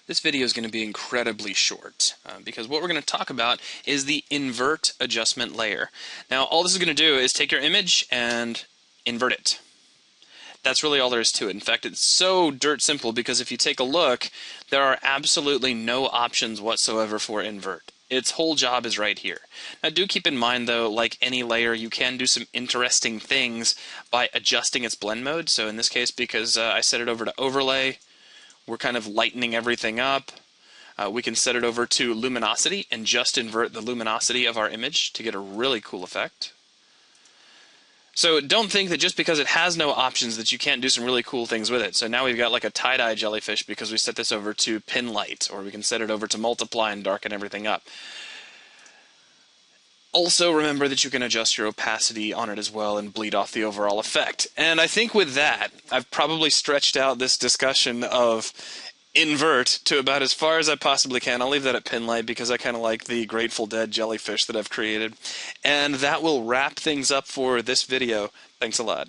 This video is going to be incredibly short because what we're going to talk about is the invert adjustment layer. Now all this is going to do is take your image and invert it. That's really all there is to it. In fact, it's so dirt simple because if you take a look, there are absolutely no options whatsoever for invert. Its whole job is right here. Now do keep in mind though, like any layer, you can do some interesting things by adjusting its blend mode. So in this case, because I set it over to overlay, we're kind of lightening everything up. We can set it over to luminosity and just invert the luminosity of our image to get a really cool effect. So don't think that just because it has no options that you can't do some really cool things with it. So now we've got like a tie-dye jellyfish because we set this over to pin light, or we can set it over to multiply and darken everything up. Also remember that you can adjust your opacity on it as well and bleed off the overall effect. And I think with that, I've probably stretched out this discussion of invert to about as far as I possibly can. I'll leave that at pin light because I kind of like the Grateful Dead jellyfish that I've created. And that will wrap things up for this video. Thanks a lot.